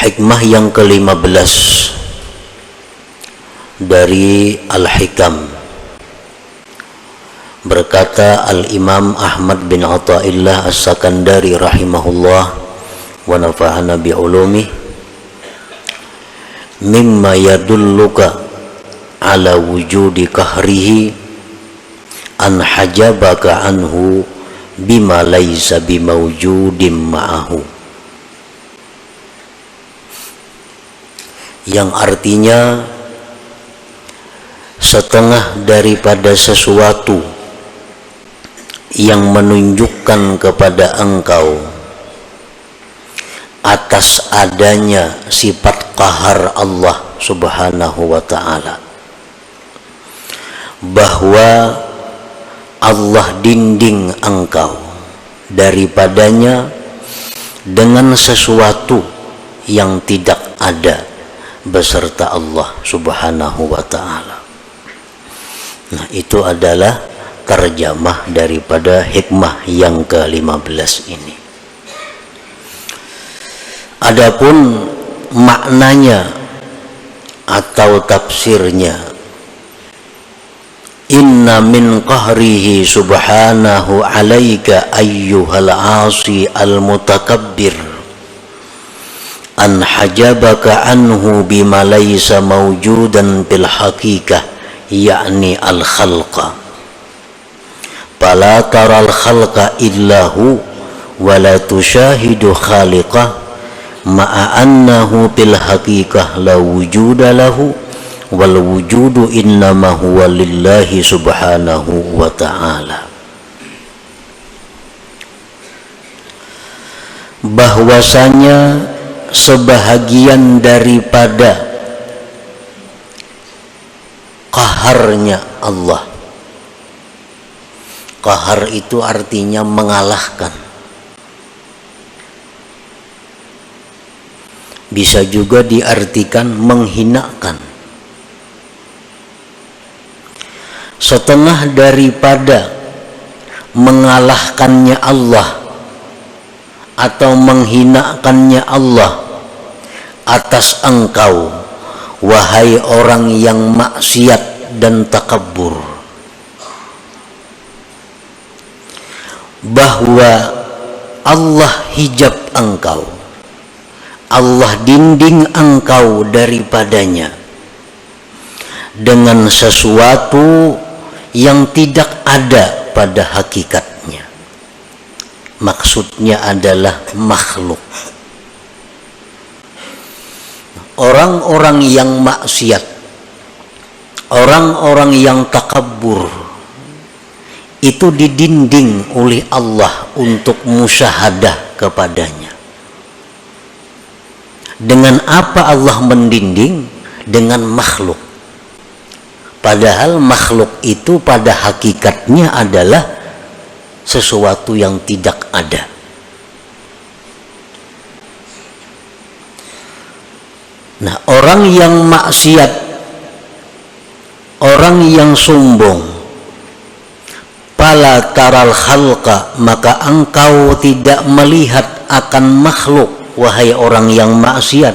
Hikmah yang ke-15 dari Al-Hikam. Berkata Al-Imam Ahmad bin Athaillah As-Sakandari rahimahullah wa nafa'ana bi'ulumih, mimma yadulluka ala wujudi kahrihi an hajabaka anhu bima laysa bimawjudim ma'ahu, yang artinya setengah daripada sesuatu yang menunjukkan kepada engkau atas adanya sifat qahar Allah subhanahu wa ta'ala, bahwa Allah dinding engkau daripadanya dengan sesuatu yang tidak ada beserta Allah subhanahu wa ta'ala. Nah, itu adalah terjemah daripada hikmah yang ke-15 ini. Adapun maknanya atau tafsirnya, inna min qahrihi subhanahu alaika ayyuhal asi al-mutakabbir an hajabaka anhu bima laysa mawjudan bil haqiqah, yakni al-khalqa, fala taral khalqa illahu wa la tushahidu khaliqah ma'a annahu bil haqiqah la wujuda lahu wal wujudu innama huwa lillahi subhanahu wa ta'ala. Bahwasanya sebahagian daripada qaharnya Allah, qahar itu artinya mengalahkan, bisa juga diartikan menghinakan. Setengah daripada mengalahkannya Allah atau menghinakannya Allah atas engkau, wahai orang yang maksiat dan takabbur, bahwa Allah hijab engkau, Allah dinding engkau daripadanya dengan sesuatu yang tidak ada pada hakikatnya. Maksudnya adalah makhluk. Orang-orang yang maksiat, orang-orang yang takabbur, itu didinding oleh Allah untuk musyahadah kepadanya. Dengan apa Allah mendinding? Dengan makhluk. Padahal makhluk itu pada hakikatnya adalah sesuatu yang tidak ada. Nah, orang yang maksiat, orang yang sombong, pala taral khalqa, maka engkau tidak melihat akan makhluk, wahai orang yang maksiat.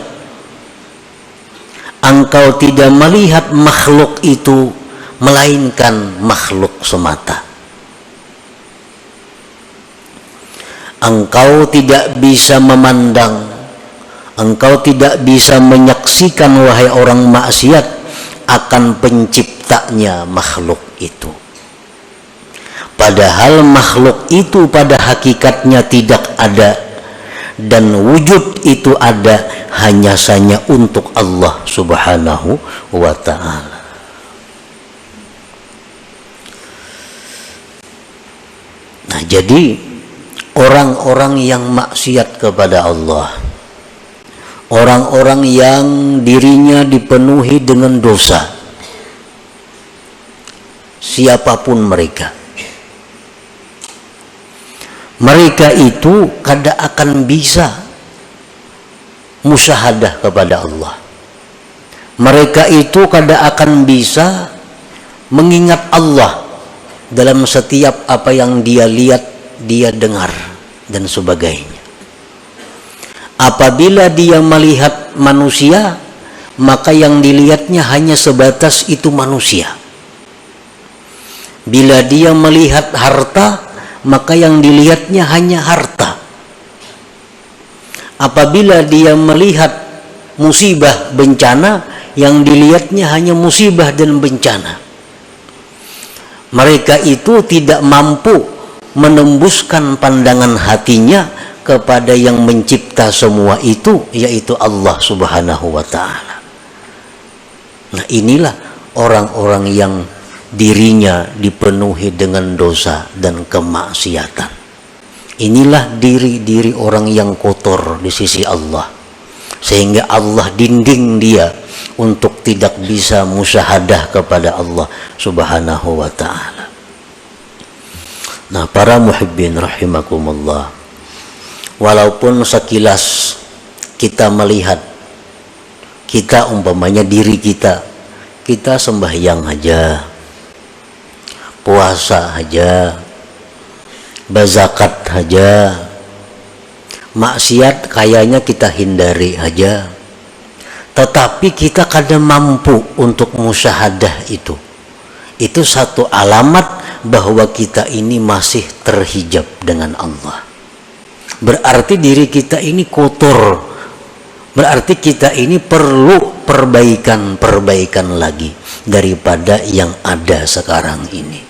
Engkau tidak melihat makhluk itu melainkan makhluk semata. Engkau tidak bisa memandang, engkau tidak bisa menyaksikan, wahai orang maksiat, akan penciptanya makhluk itu. Padahal makhluk itu pada hakikatnya tidak ada, dan wujud itu ada hanya saja untuk Allah subhanahu wa ta'ala. Nah, jadi orang-orang yang maksiat kepada Allah, orang-orang yang dirinya dipenuhi dengan dosa, siapapun mereka, mereka itu kada akan bisa musyahadah kepada Allah. Mereka itu kada akan bisa mengingat Allah dalam setiap apa yang dia lihat, dia dengar, dan sebagainya. Apabila dia melihat melihat manusia, maka yang dilihatnya hanya sebatas itu manusia. Bila dia melihat harta, maka yang dilihatnya hanya harta. Apabila dia melihat musibah, bencana, yang dilihatnya hanya musibah dan bencana. Mereka itu tidak mampu menembuskan pandangan hatinya kepada yang mencipta semua itu, yaitu Allah Subhanahu wa ta'ala. Nah, inilah orang-orang yang dirinya dipenuhi dengan dosa dan kemaksiatan. Inilah diri-diri orang yang kotor di sisi Allah, sehingga Allah dinding dia untuk tidak bisa musyahadah kepada Allah Subhanahu wa ta'ala. Nah, para muhibbin rahimakumullah, walaupun sekilas kita melihat, kita umpamanya diri kita sembahyang aja, puasa aja, berzakat aja, maksiat kayaknya kita hindari aja, tetapi kita kadang mampu untuk musyahadah itu. Itu satu alamat bahwa kita ini masih terhijab dengan Allah. Berarti diri kita ini kotor, berarti kita ini perlu perbaikan lagi daripada yang ada sekarang ini.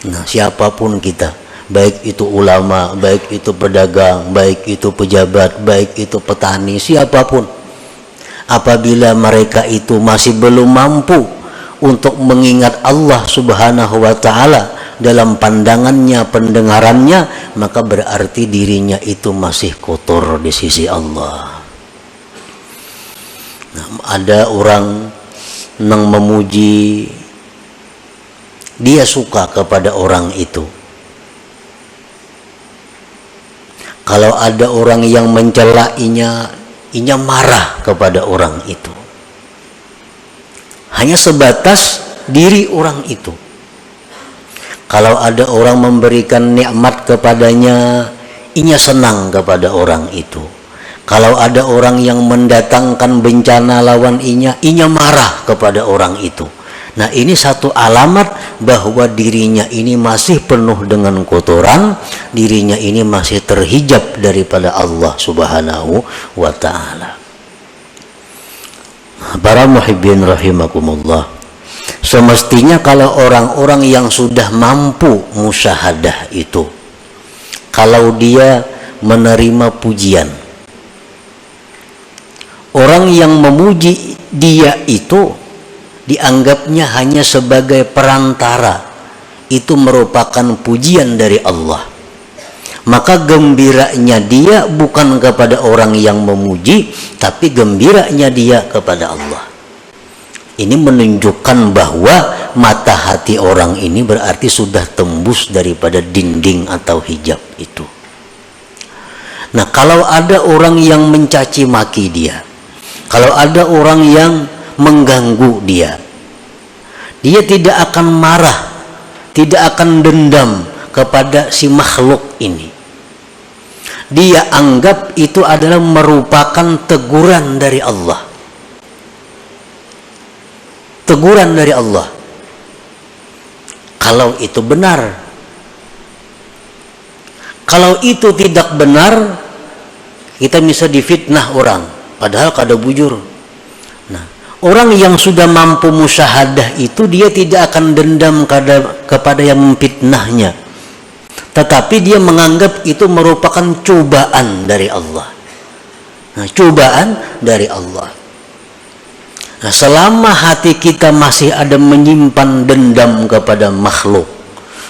Nah, siapapun kita, baik itu ulama, baik itu pedagang, baik itu pejabat, baik itu petani, siapapun, apabila mereka itu masih belum mampu untuk mengingat Allah Subhanahu wa ta'ala dalam pandangannya, pendengarannya, maka berarti dirinya itu masih kotor di sisi Allah. Nah, ada orang yang memuji, dia suka kepada orang itu. Kalau ada orang yang mencelainya, inya marah kepada orang itu. Hanya sebatas diri orang itu. Kalau ada orang memberikan nikmat kepadanya, inya senang kepada orang itu. Kalau ada orang yang mendatangkan bencana lawan inya marah kepada orang itu. Nah, ini satu alamat bahwa dirinya ini masih penuh dengan kotoran, dirinya ini masih terhijab daripada Allah Subhanahu wa ta'ala. Para muhibbin rahimakumullah, semestinya kalau orang-orang yang sudah mampu musyahadah itu, kalau dia menerima pujian, orang yang memuji dia itu dianggapnya hanya sebagai perantara, itu merupakan pujian dari Allah. Maka gembiranya dia bukan kepada orang yang memuji, tapi gembiranya dia kepada Allah. Ini menunjukkan bahwa mata hati orang ini berarti sudah tembus daripada dinding atau hijab itu. Nah, kalau ada orang yang mencaci maki dia, kalau ada orang yang mengganggu dia, dia tidak akan marah, tidak akan dendam kepada si makhluk ini. Dia anggap itu adalah merupakan teguran dari Allah. Teguran dari Allah. Kalau itu benar. Kalau itu tidak benar, kita bisa difitnah orang, padahal kada bujur. Nah, orang yang sudah mampu musyahadah itu dia tidak akan dendam kepada yang memfitnahnya, tetapi dia menganggap itu merupakan cobaan dari Allah. Nah, cobaan dari Allah. Nah, selama hati kita masih ada menyimpan dendam kepada makhluk,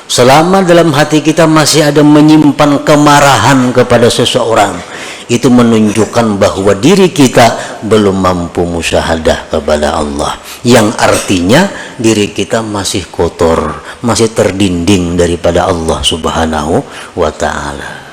selama dalam hati kita masih ada menyimpan kemarahan kepada seseorang, itu menunjukkan bahwa diri kita belum mampu musyahadah kepada Allah, yang artinya diri kita masih kotor, masih terdinding daripada Allah Subhanahu wa ta'ala.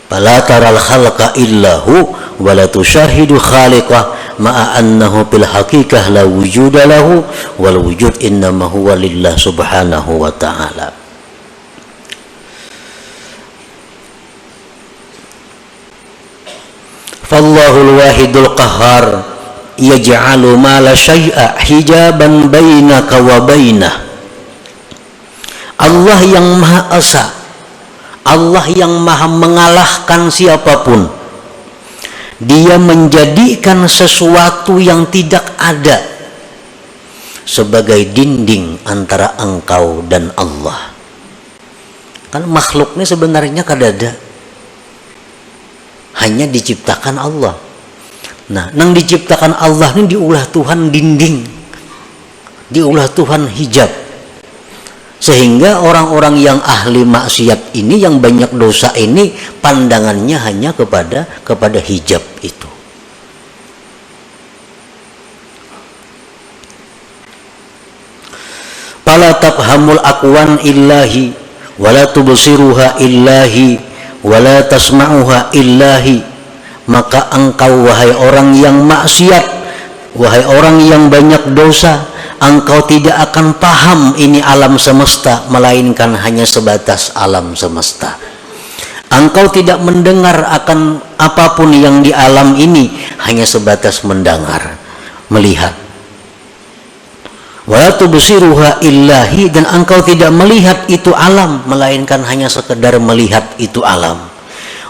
Fala taral khalqa illahu wa la tushahidu khaliqah ma'a annahu bil haqiqah la wujuda lahu wal wujud innama huwa lillah subhanahu wa ta'ala. Fallahul wahidul qahhar yaj'alu ma la syai'a hijaban bainaka wa bainah. Allah yang Maha Esa, Allah yang Maha mengalahkan siapapun. Dia menjadikan sesuatu yang tidak ada sebagai dinding antara engkau dan Allah. Kan makhluknya sebenarnya kadada, hanya diciptakan Allah. Nah, nang diciptakan Allah ini diulah Tuhan dinding, diulah Tuhan hijab, sehingga orang-orang yang ahli maksiat ini, yang banyak dosa ini, pandangannya hanya kepada hijab itu. Fala tafhamul aqwan illahi wala tubsiruha illahi wala tasma'uha illahi. Maka engkau wahai orang yang maksiat, wahai orang yang banyak dosa, engkau tidak akan paham ini alam semesta, melainkan hanya sebatas alam semesta. Engkau tidak mendengar akan apapun yang di alam ini, hanya sebatas mendengar, melihat. Wala tubsiruha illahi, dan engkau tidak melihat itu alam, melainkan hanya sekedar melihat itu alam.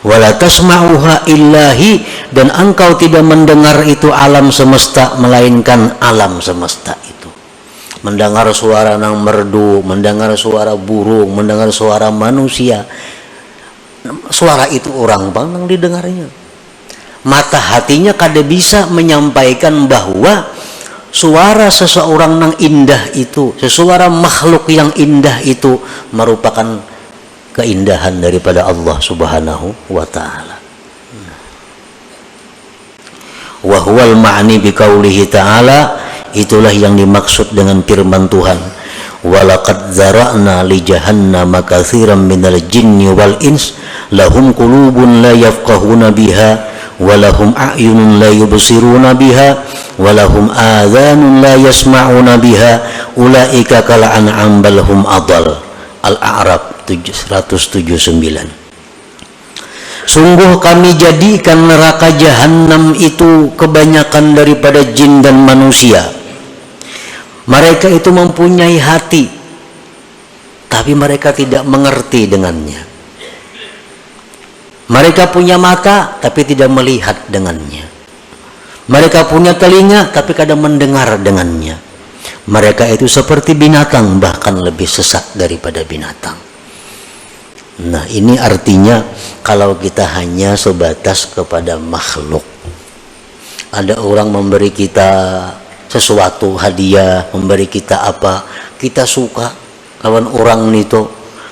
Wala tasma'uha illahi, dan engkau tidak mendengar itu alam semesta, melainkan alam semesta itu. Mendengar suara nang merdu, mendengar suara burung, mendengar suara manusia, suara itu orang bang nang didengarnya. Mata hatinya kada bisa menyampaikan bahwa suara seseorang nang indah itu, sesuara makhluk yang indah itu merupakan keindahan daripada Allah Subhanahu wa ta'ala. Wa huwal ma'ni biqaulihi ta'ala, itulah yang dimaksud dengan firman Tuhan, walaqad zara'na li jahannama katsiran minal jinni wal ins lahum qulubun la yafqahuna biha wa lahum a'yunun la yubsiruna biha wa lahum adhanun la yasma'una biha ulaika kal an'am bal hum adall. Al-A'raf 179. Sungguh kami jadikan neraka jahanam itu kebanyakan daripada jin dan manusia. Mereka itu mempunyai hati, tapi mereka tidak mengerti dengannya. Mereka punya mata, tapi tidak melihat dengannya. Mereka punya telinga, tapi kadang mendengar dengannya. Mereka itu seperti binatang, bahkan lebih sesat daripada binatang. Nah, ini artinya kalau kita hanya sebatas kepada makhluk. Ada orang memberi kita sesuatu, hadiah, memberi kita apa, kita suka kawan orang itu,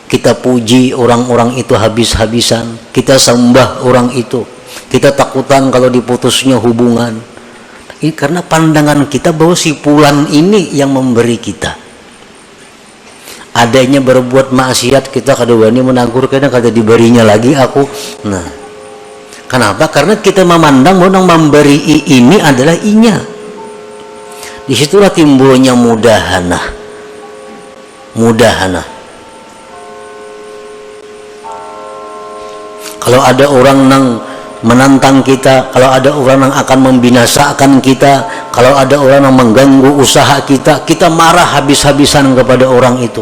kita puji orang-orang itu habis-habisan, kita sembah orang itu, kita takutan kalau diputusnya hubungan. Ini karena pandangan kita bahwa si fulan ini yang memberi kita. Adanya berbuat maksiat, kita kada wani menegur, karena kada diberinya lagi aku. Nah, kenapa? Karena kita memandang bahwa yang memberi ini adalah inya. Disitulah timbulnya mudahana. Kalau ada orang nang menantang kita, kalau ada orang yang akan membinasakan kita, kalau ada orang yang mengganggu usaha kita, kita marah habis-habisan kepada orang itu.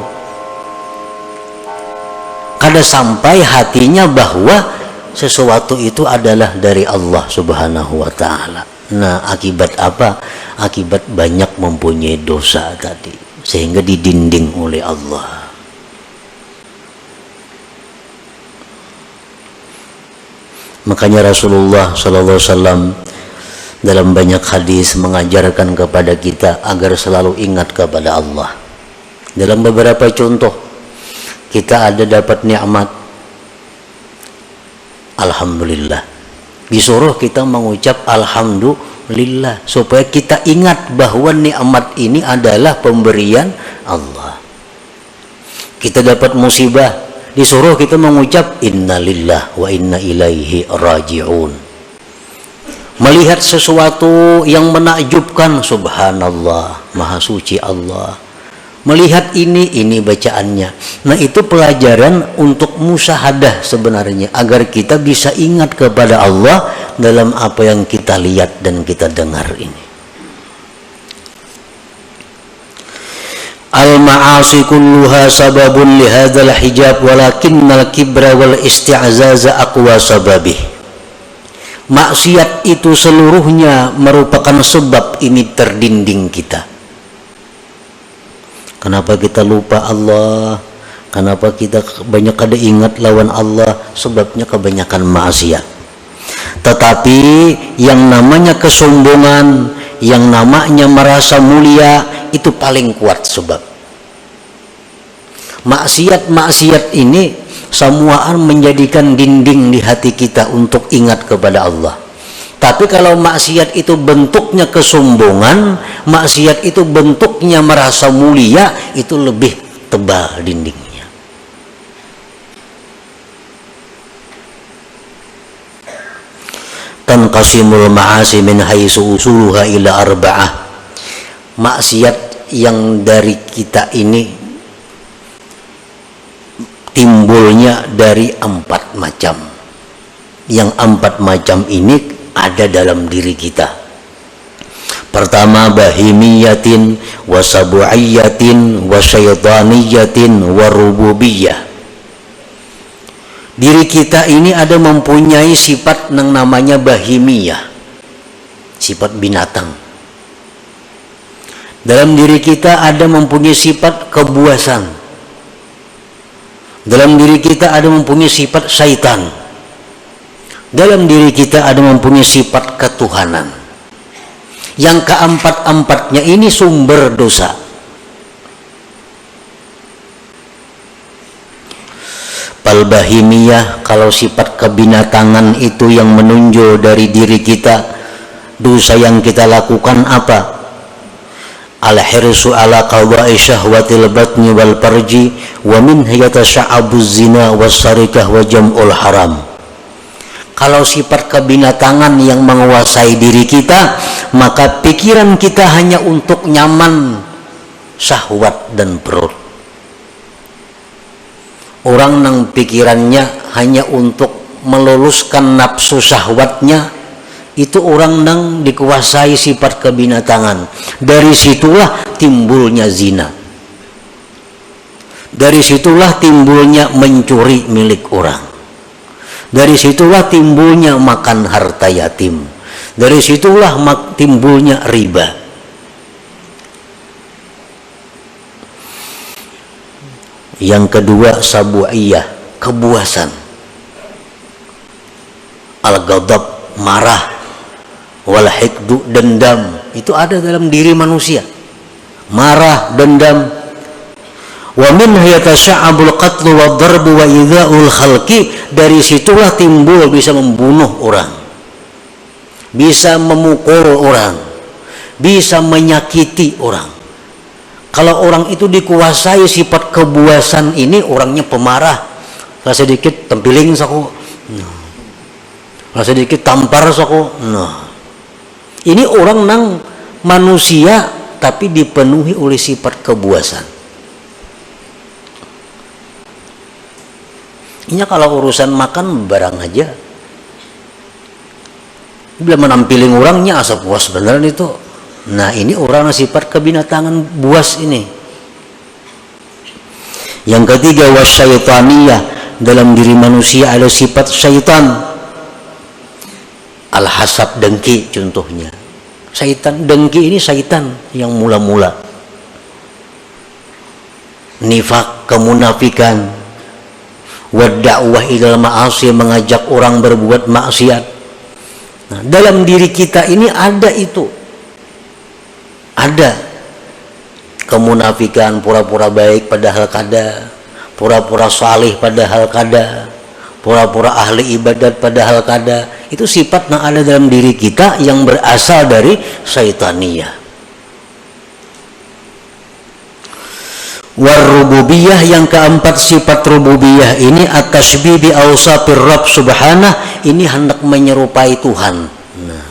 Kada sampai hatinya bahwa sesuatu itu adalah dari Allah Subhanahu wa ta'ala. Nah, akibat apa? Akibat banyak mempunyai dosa tadi, sehingga didinding oleh Allah. Makanya Rasulullah SAW dalam banyak hadis mengajarkan kepada kita agar selalu ingat kepada Allah. Dalam beberapa contoh, kita ada dapat nikmat, alhamdulillah, disuruh kita mengucap alhamdulillah, supaya kita ingat bahwa nikmat ini adalah pemberian Allah. Kita dapat musibah, disuruh kita mengucap innalillah wa inna ilaihi raji'un. Melihat sesuatu yang menakjubkan, subhanallah, maha suci Allah. Melihat ini bacaannya. Nah, itu pelajaran untuk musyahadah sebenarnya, agar kita bisa ingat kepada Allah dalam apa yang kita lihat dan kita dengar ini. Al-ma'asi kulluha sababun li hadzal hijab walakinnal kibra wal isti'zaza aqwa sababih. Maksiat itu seluruhnya merupakan sebab ini terdinding kita. Kenapa kita lupa Allah? Kenapa kita banyak kada ingat lawan Allah? Sebabnya kebanyakan maksiat. Tetapi yang namanya kesombongan, yang namanya merasa mulia, itu paling kuat sebab. Maksiat-maksiat ini semuaan menjadikan dinding di hati kita untuk ingat kepada Allah. Tapi kalau maksiat itu bentuknya kesombongan, maksiat itu bentuknya merasa mulia, itu lebih tebal dindingnya. Tanqasimul ma'asi min haitsu usuluha ila arba'ah. Maksiat yang dari kita ini timbulnya dari 4 macam. Yang 4 macam ini ada dalam diri kita. Pertama, bahimiyatin wa sabu'iyatin wa syaitaniyatin wa rububiyah. Diri kita ini ada mempunyai sifat yang namanya bahimiyah, sifat binatang. Dalam diri kita ada mempunyai sifat kebuasan. Dalam diri kita ada mempunyai sifat syaitan. Dalam diri kita ada mempunyai sifat ketuhanan. Yang keempat-empatnya ini sumber dosa. Palbahimiyah, kalau sifat kebinatangan itu yang menunjuk dari diri kita, dosa yang kita lakukan apa? Al-hirsu ala qada'i syahwatil batni wal farji wa min yatasa'abuz zina was sarikah wa jam'ul haram. Kalau sifat kebinatangan yang menguasai diri kita, maka pikiran kita hanya untuk nyaman syahwat dan perut. Orang yang pikirannya hanya untuk meluluskan nafsu syahwatnya, itu orang yang dikuasai sifat kebinatangan. Dari situlah timbulnya zina. Dari situlah timbulnya mencuri milik orang. Dari situlah timbulnya makan harta yatim. Dari situlah timbulnya riba. Yang kedua, sabu'iyah, kebuasan. Al-ghadab, marah. Wal hikdu, dendam. Itu ada dalam diri manusia. Marah, dendam. Wa min yatasha'abul qatlu wa darbu wa idha'ul khalqi. Dari situlah timbul bisa membunuh orang, bisa memukul orang, bisa menyakiti orang. Kalau orang itu dikuasai sifat kebuasan ini, orangnya pemarah. Lah sedikit tempiling saku, lah sedikit tampar saku. Ini orang nang manusia tapi dipenuhi oleh sifat kebuasan. Ini kalau urusan makan barang aja, bila menampiling orangnya asa puas beneran itu. Nah, ini orang sifat kebinatangan buas ini. Yang ketiga, wasyaitaniyah, dalam diri manusia ada sifat syaitan. Al-hasad, dengki contohnya. Syaitan, dengki ini syaitan yang mula-mula. Nifak, kemunafikan. Wadda'wah ilal ma'asi, mengajak orang berbuat maksiat. Nah, dalam diri kita ini ada itu. Ada kemunafikan, pura-pura baik padahal kada, pura-pura salih padahal kada, pura-pura ahli ibadat padahal kada. Itu sifat yang ada dalam diri kita yang berasal dari syaitaniyah. Warububiyah, yang keempat sifat rububiyah ini at-tashbih bi awsafir Rabb subhanah, ini hendak menyerupai Tuhan. Nah,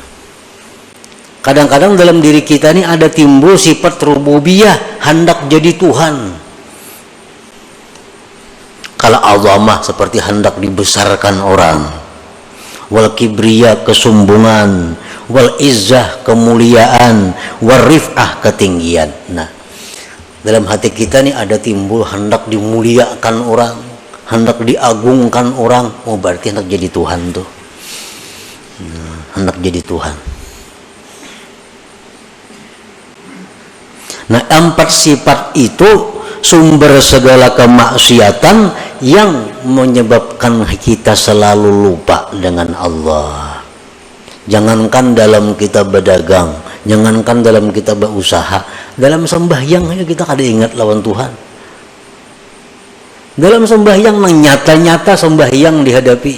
kadang-kadang dalam diri kita ini ada timbul sifat rububiyah, hendak jadi Tuhan. Kalau azamah seperti hendak dibesarkan orang, wal kibriya kesombongan, wal izzah kemuliaan, wal rif'ah ketinggian. Nah, dalam hati kita nih ada timbul hendak dimuliakan orang, hendak diagungkan orang. Oh, berarti hendak jadi Tuhan tuh. Hendak jadi Tuhan. Nah, 4 sifat itu sumber segala kemaksiatan yang menyebabkan kita selalu lupa dengan Allah. Jangankan dalam kita berdagang, jangankan dalam kita berusaha, dalam sembahyang aja kita kada ingat lawan Tuhan. Dalam sembahyang nyata-nyata sembahyang dihadapi,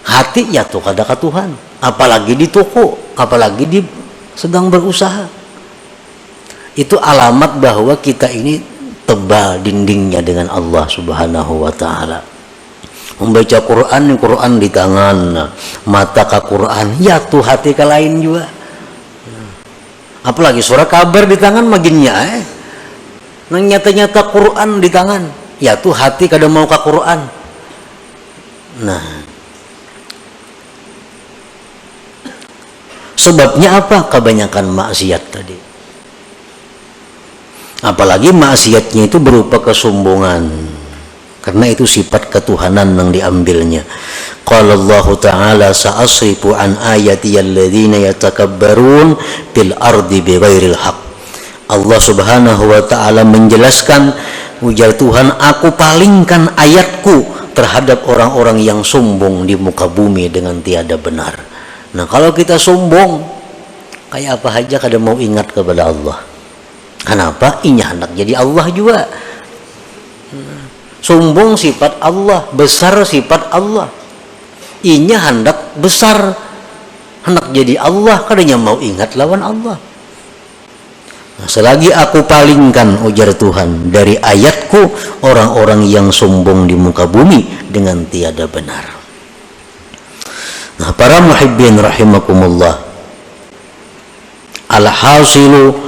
hati ya tuh kada ke Tuhan, apalagi di toko, apalagi di sedang berusaha. Itu alamat bahwa kita ini tebal dindingnya dengan Allah Subhanahu wa ta'ala. Membaca Quran, Quran di tangan, mata ke Quran, ya tuh hati ke lain juga. Apalagi surah kabar di tangan maginnya nang nyata-nyata Quran di tangan, ya tuh hati kada mau ke Quran. Nah, sebabnya apa? Kebanyakan maksiat tadi. Apalagi maksiatnya itu berupa kesombongan, karena itu sifat ketuhanan yang diambilnya. Qala Allah Ta'ala sa'asrifu an ayati alladhina yatakabbarun fil ardi bighairil haq. Allah Subhanahu wa Ta'ala menjelaskan, ujar Tuhan, aku palingkan ayatku terhadap orang-orang yang sombong di muka bumi dengan tiada benar. Nah, kalau kita sombong kayak apa aja kada mau ingat kepada Allah. Kenapa? Inya hendak jadi Allah juga. Sombong sifat Allah, besar sifat Allah. Inya hendak besar, hendak jadi Allah, kadanya mau ingat lawan Allah. Nah, selagi aku palingkan, ujar Tuhan, dari ayatku orang-orang yang sombong di muka bumi dengan tiada benar. Nah, para muhibbin rahimakumullah, alhasilu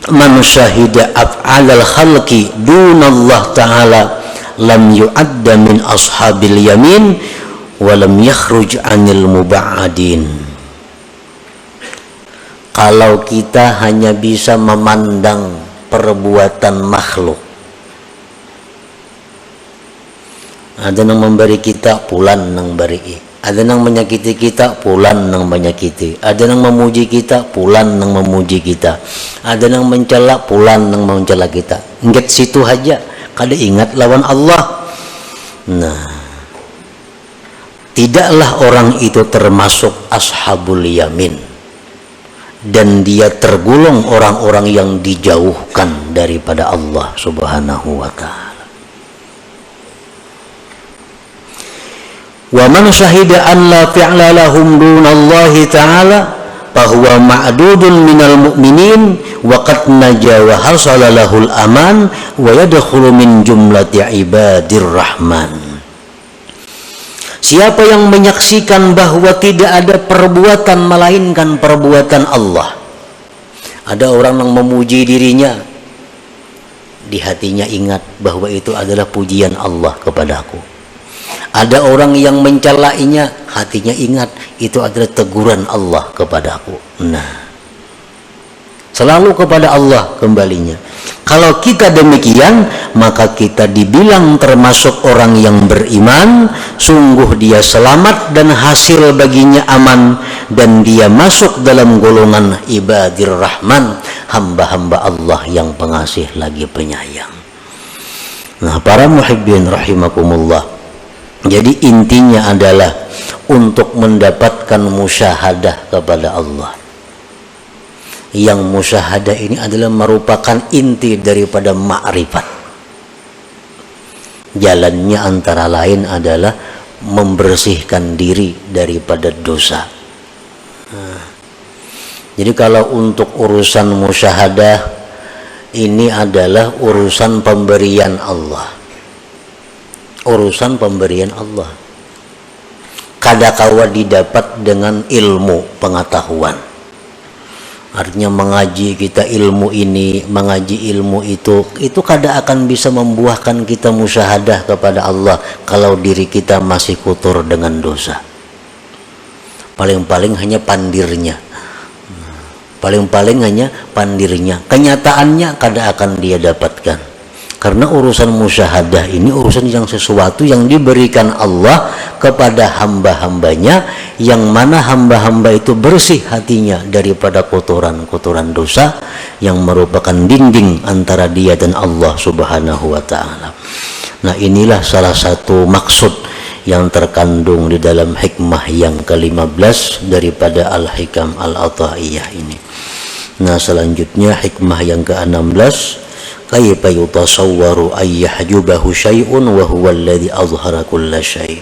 man syahida af'alal khalqi dunallah ta'ala lam yu'adda min ashabil yamin wa lam yakhruj anil muba'adin. Kalau kita hanya bisa memandang perbuatan makhluk, ada yang memberi kita pulan nang beri, ada yang menyakiti kita pulan nang menyakiti, ada yang memuji kita pulan nang memuji kita, ada yang mencela pulan nang mencela kita. Ingat situ aja, kada ingat lawan Allah. Nah, tidaklah orang itu termasuk ashabul yamin, dan dia tergolong orang-orang yang dijauhkan daripada Allah Subhanahu wa ta'ala. Wa man syahida an la fi'la lahum dunallahi ta'ala fahuwa ma'dudun minal mu'minin wa qad naja wa hasala lahul aman wa yadkhulu min jumlati ibadir rahman. Siapa yang menyaksikan bahwa tidak ada perbuatan melainkan perbuatan Allah. Ada orang yang memuji dirinya, di hatinya ingat bahwa itu adalah pujian Allah kepadaku. Ada orang yang mencelainya, hatinya ingat itu adalah teguran Allah kepadaku. Nah, selalu kepada Allah kembalinya. Kalau kita demikian, maka kita dibilang termasuk orang yang beriman. Sungguh dia selamat dan hasil baginya aman, dan dia masuk dalam golongan ibadir rahman, hamba-hamba Allah yang pengasih lagi penyayang. Nah, para muhibbin rahimakumullah, jadi intinya adalah untuk mendapatkan musyahadah kepada Allah. Yang musyahadah ini adalah merupakan inti daripada ma'rifat. Jalannya antara lain adalah membersihkan diri daripada dosa. Nah, jadi kalau untuk urusan musyahadah ini adalah urusan pemberian Allah. Urusan pemberian Allah. Kadakawa didapat dengan ilmu pengetahuan. Artinya mengaji kita ilmu ini, mengaji ilmu itu kada akan bisa membuahkan kita musyahadah kepada Allah kalau diri kita masih kotor dengan dosa. Paling-paling hanya pandirnya, paling-paling hanya pandirnya, kenyataannya kada akan dia dapatkan. Karena urusan musyahadah ini urusan yang sesuatu yang diberikan Allah kepada hamba-hambanya, yang mana hamba-hamba itu bersih hatinya daripada kotoran-kotoran dosa yang merupakan dinding antara dia dan Allah subhanahu wa ta'ala. Nah, inilah salah satu maksud yang terkandung di dalam hikmah yang ke-15 daripada Al-Hikam Al-Athaiyah ini. Nah, selanjutnya hikmah yang ke-16, kaifa yutasawwaru ay yahjubahu syai'un wa huwa alladhi azhara kulla syai'.